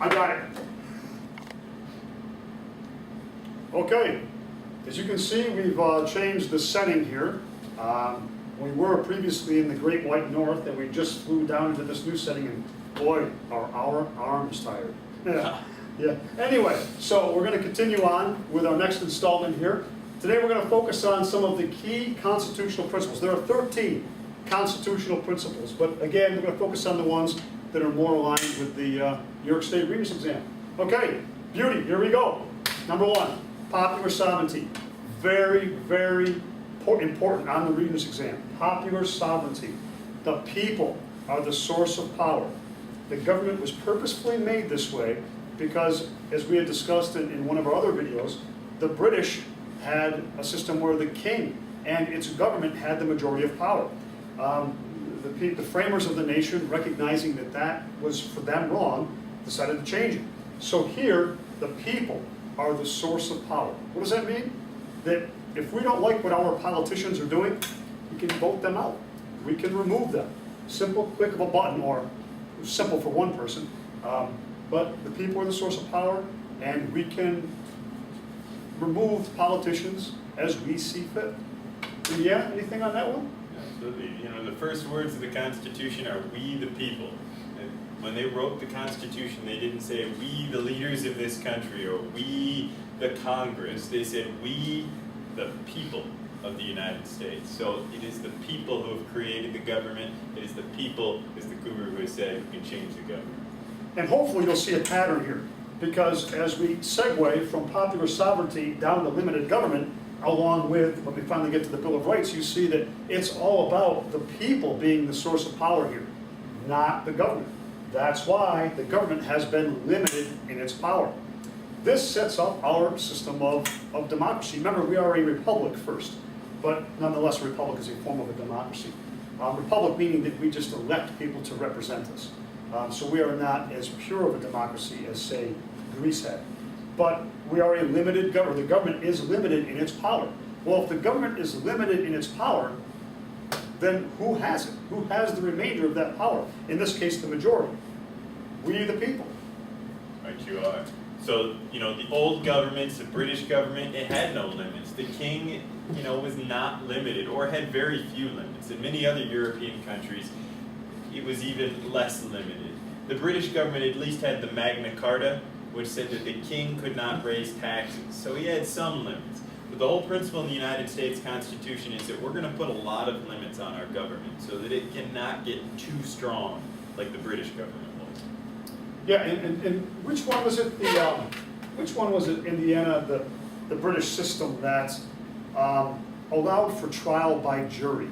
I got it. Okay, as you can see, we've changed the setting here. We were previously in the Great White North, and we just flew down into this new setting, and boy, are our arms tired. Yeah. Yeah. Anyway, so we're going to continue on with our next installment here. Today we're going to focus on some of the key constitutional principles. There are 13 constitutional principles, but again, we're going to focus on the ones that are more aligned with the New York State Regents exam. Okay, beauty, here we go. Number 1, popular sovereignty. Very, very important on the Regents exam. Popular sovereignty. The people are the source of power. The government was purposefully made this way because, as we had discussed in one of our other videos, the British had a system where the king and its government had the majority of power. The framers of the nation, recognizing that that was for them wrong, decided to change it. So here, the people are the source of power. What does that mean? That if we don't like what our politicians are doing, we can vote them out. We can remove them. Simple click of a button, or simple for one person, but the people are the source of power, and we can remove politicians as we see fit. Yeah, anything on that one? Absolutely. You know, the first words of the Constitution are "we the people." And when they wrote the Constitution, they didn't say "we the leaders of this country" or "we the Congress." They said "we the people of the United States." So it is the people who have created the government. It is the people, as the guru has said, who can change the government. And hopefully you'll see a pattern here, because as we segue from popular sovereignty down to limited government, along with, when we finally get to the Bill of Rights, you see that it's all about the people being the source of power here, not the government. That's why the government has been limited in its power. This sets up our system of democracy. Remember, we are a republic first, but nonetheless, a republic is a form of a democracy. Republic meaning that we just elect people to represent us. So we are not as pure of a democracy as, say, Greece had. But we are a limited government. The government is limited in its power. Well, if the government is limited in its power, then who has it? Who has the remainder of that power? In this case, the majority. We, the people. Right, you are. So, you know, the old governments, the British government, it had no limits. The king, you know, was not limited, or had very few limits. In many other European countries, it was even less limited. The British government at least had the Magna Carta, which said that the king could not raise taxes. So he had some limits. But the whole principle in the United States Constitution is that we're going to put a lot of limits on our government so that it cannot get too strong like the British government was. Yeah, and which one was it? Which one was it, Indiana, the British system that allowed for trial by jury?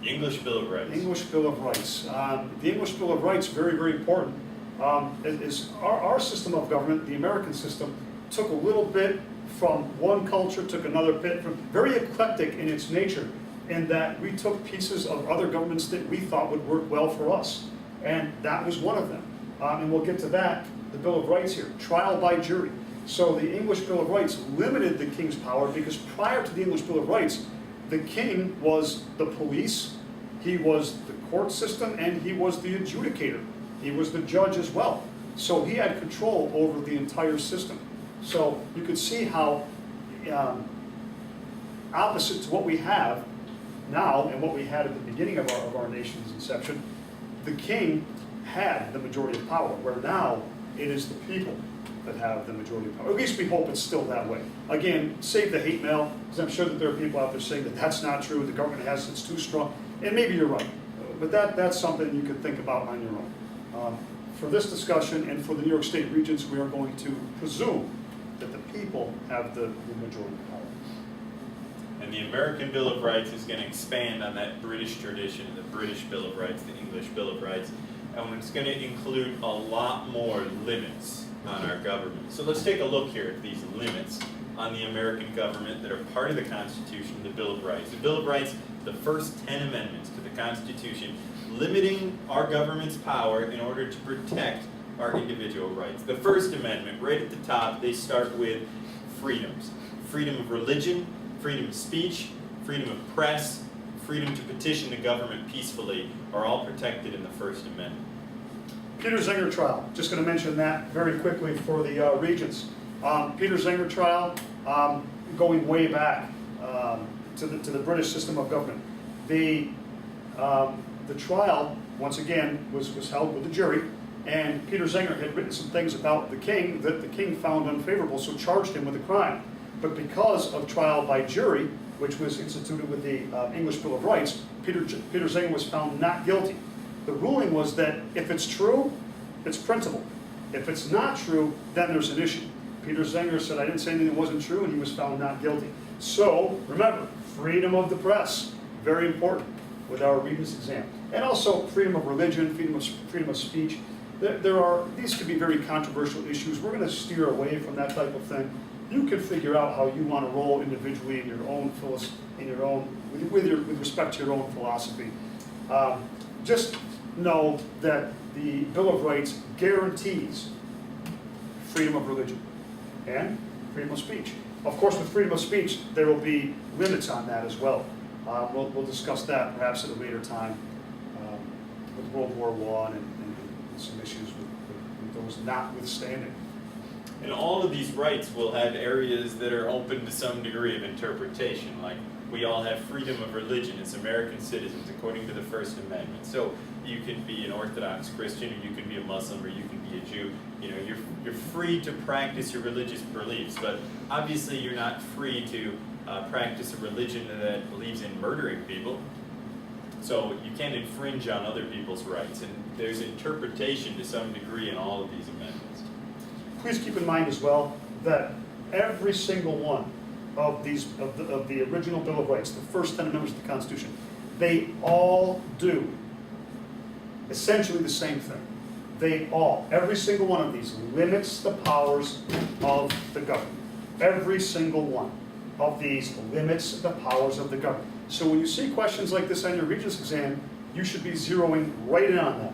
The English Bill of Rights. English Bill of Rights. The English Bill of Rights, very, very important. Is our system of government, the American system, took a little bit from one culture, took another bit from, very eclectic in its nature, in that we took pieces of other governments that we thought would work well for us. And that was one of them. And we'll get to that, the Bill of Rights here, trial by jury. So the English Bill of Rights limited the king's power, because prior to the English Bill of Rights, the king was the police, he was the court system, and he was the adjudicator. He was the judge as well. So he had control over the entire system. So you could see how opposite to what we have now and what we had at the beginning of our nation's inception, the king had the majority of power, where now it is the people that have the majority of power. At least we hope it's still that way. Again, save the hate mail, because I'm sure that there are people out there saying that that's not true, the government has, it's too strong, and maybe you're right. But that's something you could think about on your own. For this discussion and for the New York State Regents, we are going to presume that the people have the majority of power. And the American Bill of Rights is going to expand on that British tradition, the British Bill of Rights, the English Bill of Rights, and it's going to include a lot more limits on our government. So let's take a look here at these limits on the American government that are part of the Constitution, the Bill of Rights. The Bill of Rights, the first 10 amendments to the Constitution, limiting our government's power in order to protect our individual rights. The First Amendment, right at the top, they start with freedoms. Freedom of religion, freedom of speech, freedom of press, freedom to petition the government peacefully are all protected in the First Amendment. Peter Zenger trial, just going to mention that very quickly for the regents. Peter Zenger trial, going way back to the British system of government. The trial, once again, was held with the jury, and Peter Zenger had written some things about the king that the king found unfavorable, so charged him with a crime. But because of trial by jury, which was instituted with the English Bill of Rights, Peter Zenger was found not guilty. The ruling was that if it's true, it's printable. If it's not true, then there's an issue. Peter Zenger said, I didn't say anything that wasn't true, and he was found not guilty. So, remember, freedom of the press, very important with our Regents exam. And also freedom of religion, freedom of speech. These could be very controversial issues. We're going to steer away from that type of thing. You can figure out how you want to roll individually in your own with respect to your own philosophy. Just know that the Bill of Rights guarantees freedom of religion and freedom of speech. Of course, with freedom of speech, there will be limits on that as well. We'll discuss that perhaps at a later time with World War I and some issues with those notwithstanding. And all of these rights will have areas that are open to some degree of interpretation. Like, we all have freedom of religion as American citizens according to the First Amendment. So you can be an Orthodox Christian, or you can be a Muslim, or you can be a Jew. You know, you're free to practice your religious beliefs, but obviously you're not free to practice a religion that believes in murdering people. So you can't infringe on other people's rights, and there's interpretation to some degree in all of these amendments. Please keep in mind as well that every single one of these of the original Bill of Rights, the first 10 amendments of the Constitution, they all do essentially the same thing. Every single one of these limits the powers of the government. Every single one of these limits the powers of the government. So when you see questions like this on your Regents exam, you should be zeroing right in on that.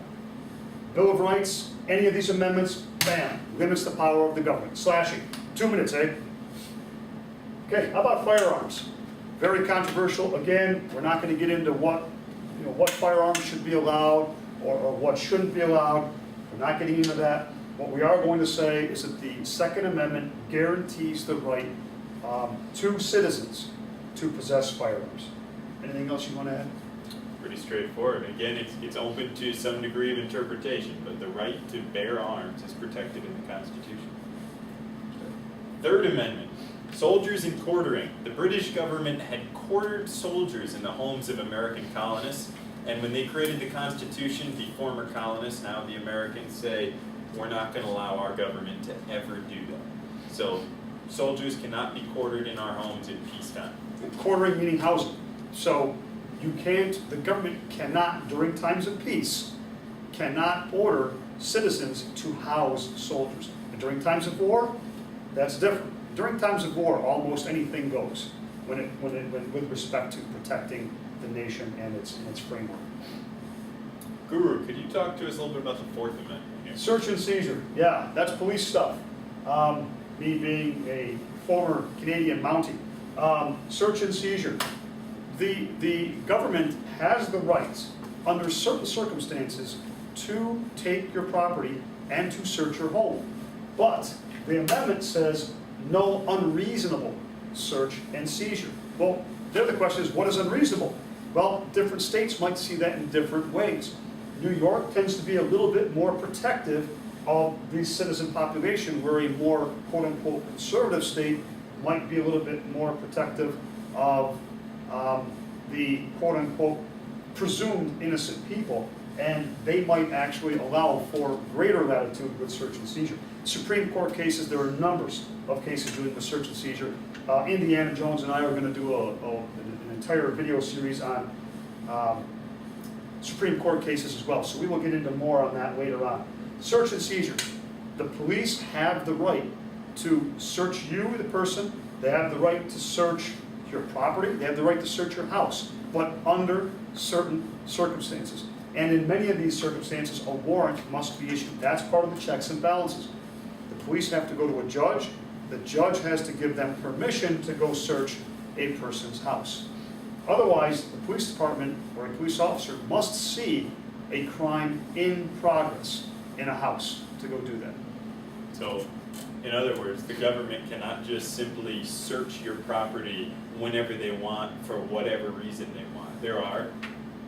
Bill of Rights, any of these amendments, bam, limits the power of the government. Slashing. 2 minutes, eh? Okay, how about firearms? Very controversial. Again, we're not going to get into what firearms should be allowed or what shouldn't be allowed. We're not getting into that. What we are going to say is that the Second Amendment guarantees the right to citizens to possess firearms. Anything else you want to add? Pretty straightforward. Again, it's open to some degree of interpretation, but the right to bear arms is protected in the Constitution. Third Amendment, soldiers and quartering. The British government had quartered soldiers in the homes of American colonists, and when they created the Constitution, the former colonists, now the Americans, say, we're not going to allow our government to ever do that. So soldiers cannot be quartered in our homes in peacetime. Quartering meaning housing. So the government cannot, during times of peace, cannot order citizens to house soldiers. And during times of war, that's different. During times of war, almost anything goes with respect to protecting the nation and its framework. Guru, could you talk to us a little bit about the Fourth Amendment here? Search and seizure. Yeah, that's police stuff. Me being a former Canadian Mountie. Search and seizure. The government has the right, under certain circumstances, to take your property and to search your home. But the amendment says no unreasonable search and seizure. Well, there the question is, what is unreasonable? Well, different states might see that in different ways. New York tends to be a little bit more protective of the citizen population, where a more quote-unquote conservative state might be a little bit more protective of the quote-unquote presumed innocent people, and they might actually allow for greater latitude with search and seizure. Supreme Court cases, there are numbers of cases dealing with search and seizure. Indiana Jones and I are going to do an entire video series on Supreme Court cases as well, so we will get into more on that later on. Search and seizure. The police have the right to search you, the person. They have the right to search your property. They have the right to search your house, but under certain circumstances. And in many of these circumstances, a warrant must be issued. That's part of the checks and balances. The police have to go to a judge. The judge has to give them permission to go search a person's house. Otherwise, the police department or a police officer must see a crime in progress. in a house to go do that. So, in other words, the government cannot just simply search your property whenever they want for whatever reason they want. There are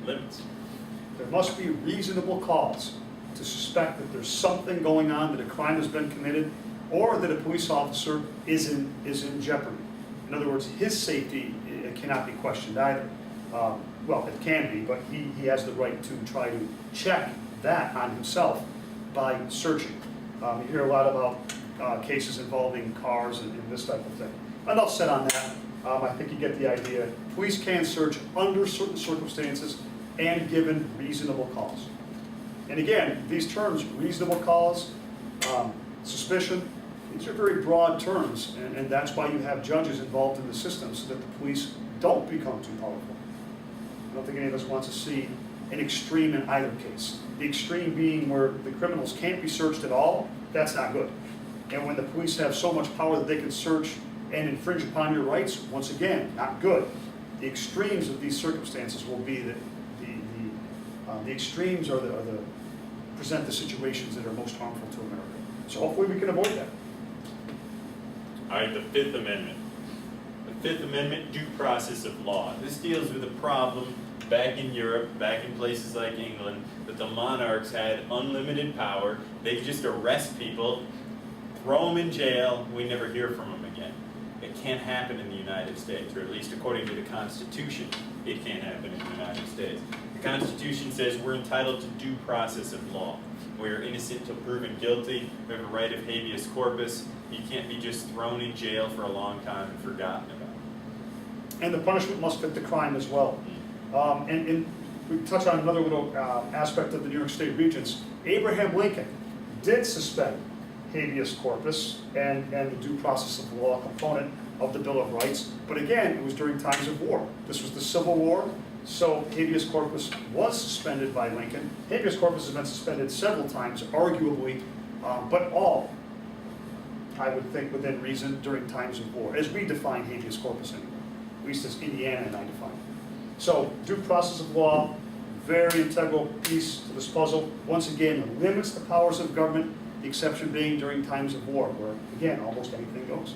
limits. There must be reasonable cause to suspect that there's something going on, that a crime has been committed, or that a police officer is in jeopardy. In other words, his safety cannot be questioned either. Well, it can be, but he has the right to try to check that on himself by searching. You hear a lot about cases involving cars and this type of thing. Enough said on that. I think you get the idea. Police can search under certain circumstances and given reasonable cause. And again, these terms, reasonable cause, suspicion, these are very broad terms, and that's why you have judges involved in the system so that the police don't become too powerful. I don't think any of us wants to see an extreme in either case. The extreme being where the criminals can't be searched at all, that's not good. And when the police have so much power that they can search and infringe upon your rights, once again, not good. The extremes of these circumstances will be that the extremes are present the situations that are most harmful to America. So hopefully we can avoid that. All right, the Fifth Amendment. The Fifth Amendment, due process of law. This deals with a problem back in Europe, back in places like England, that the monarchs had unlimited power. They could just arrest people, throw them in jail, we never hear from them again. It can't happen in the United States, or at least according to the Constitution, it can't happen in the United States. The Constitution says we're entitled to due process of law. We're innocent till proven guilty. We have a right of habeas corpus. You can't be just thrown in jail for a long time and forgotten about. And the punishment must fit the crime as well. And we touch on another little aspect of the New York State Regents. Abraham Lincoln did suspend habeas corpus and the due process of law component of the Bill of Rights. But again, it was during times of war. This was the Civil War, so habeas corpus was suspended by Lincoln. Habeas corpus has been suspended several times, arguably, but all, I would think, within reason during times of war, as we define habeas corpus anyway, at least as Indiana and I define it. So due process of law, very integral piece to this puzzle. Once again, it limits the powers of government, the exception being during times of war, where, again, almost anything goes.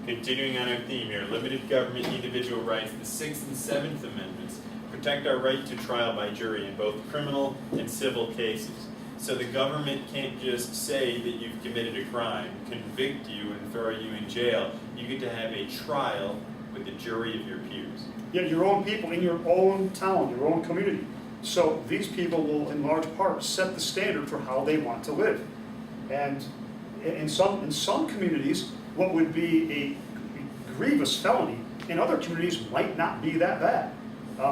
Continuing on our theme here, limited government, individual rights, the Sixth and Seventh Amendments protect our right to trial by jury in both criminal and civil cases. So the government can't just say that you've committed a crime, convict you, and throw you in jail. You get to have a trial with the jury of your peers. Yeah, your own people in your own town, your own community. So these people will, in large part, set the standard for how they want to live. And in some communities, what would be a grievous felony in other communities might not be that bad.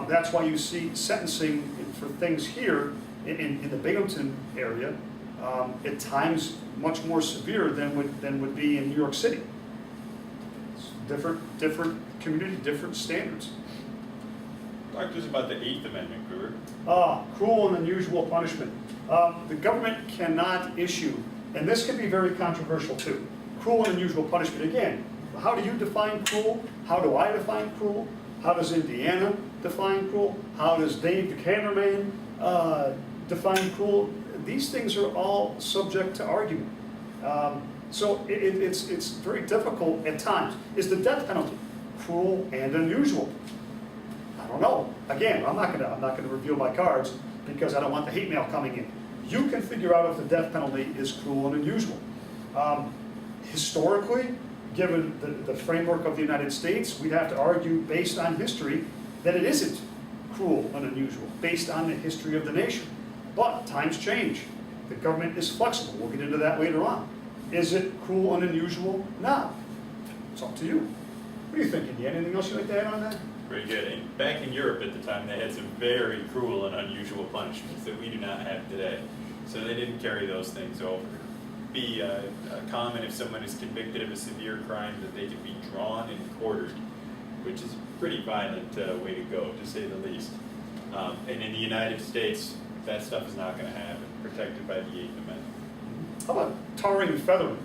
That's why you see sentencing for things here in the Binghamton area at times much more severe than would be in New York City. It's different community, different standards. Talk to us about the Eighth Amendment, Kruger. Cruel and unusual punishment. The government cannot issue, and this can be very controversial too, cruel and unusual punishment. Again, how do you define cruel? How do I define cruel? How does Indiana define cruel? How does Dave the cameraman define cruel? These things are all subject to argument. So it's very difficult at times. Is the death penalty cruel and unusual? I don't know. Again, I'm not gonna reveal my cards because I don't want the hate mail coming in. You can figure out if the death penalty is cruel and unusual. Historically, given the framework of the United States, we'd have to argue based on history that it isn't cruel and unusual, based on the history of the nation. But times change. The government is flexible. We'll get into that later on. Is it cruel and unusual? No. It's up to you. What do you think, Indiana? Anything else you'd like to add on that? Very good. And back in Europe at the time, they had some very cruel and unusual punishments that we do not have today. So they didn't carry those things over. It'd be common if someone is convicted of a severe crime that they could be drawn and quartered, which is a pretty violent way to go, to say the least. And in the United States, that stuff is not going to happen, protected by the Eighth Amendment. How about tarring and feathering?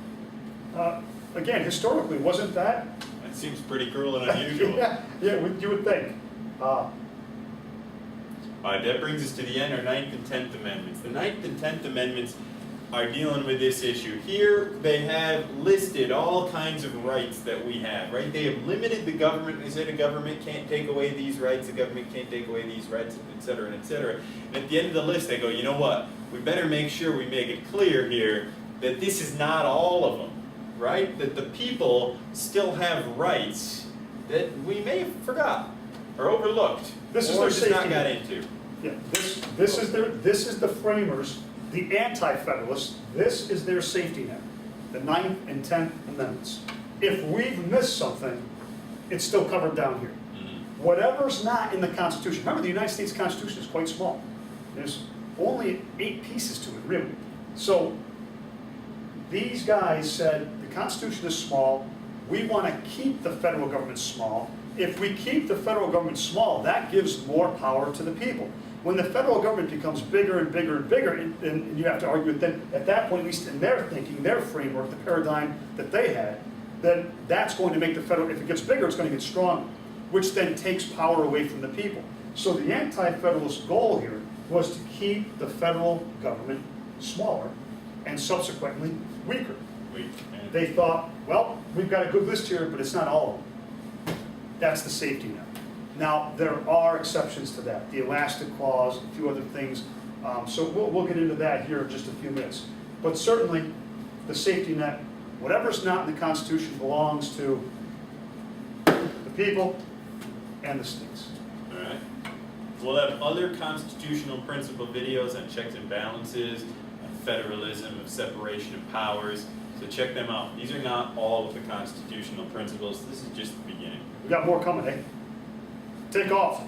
Again, historically, wasn't that? That seems pretty cruel and unusual. Yeah, you would think. That brings us to the end, our 9th and 10th Amendments. The 9th and 10th Amendments are dealing with this issue. Here they have listed all kinds of rights that we have, right? They have limited the government. They said the government can't take away these rights, the government can't take away these rights, et cetera, and et cetera. And at the end of the list they go, you know what? We better make sure we make it clear here that this is not all of them, right? That the people still have rights that we may have forgotten or overlooked This is or their just not safety got net. into. Yeah, this is the framers, the anti-federalists, this is their safety net, the 9th and 10th Amendments. If we've missed something, it's still covered down here. Mm-hmm. Whatever's not in the Constitution, remember the United States Constitution is quite small. There's only 8 pieces to it, really. So these guys said the Constitution is small, we want to keep the federal government small. If we keep the federal government small, that gives more power to the people. When the federal government becomes bigger and bigger and bigger, and you have to argue with them, at that point, at least in their thinking, their framework, the paradigm that they had, then that's going to make the federal, if it gets bigger, it's going to get stronger, which then takes power away from the people. So the anti-federalist goal here was to keep the federal government smaller and subsequently weaker. They thought, well, we've got a good list here, but it's not all of them. That's the safety net. Now, there are exceptions to that, the elastic clause, a few other things. So we'll get into that here in just a few minutes. But certainly, the safety net, whatever's not in the Constitution belongs to the people and the states. All right. We'll have other constitutional principle videos on checks and balances, on federalism, of separation of powers. So check them out. These are not all of the constitutional principles. This is just the beginning. We got more coming, eh? Take off.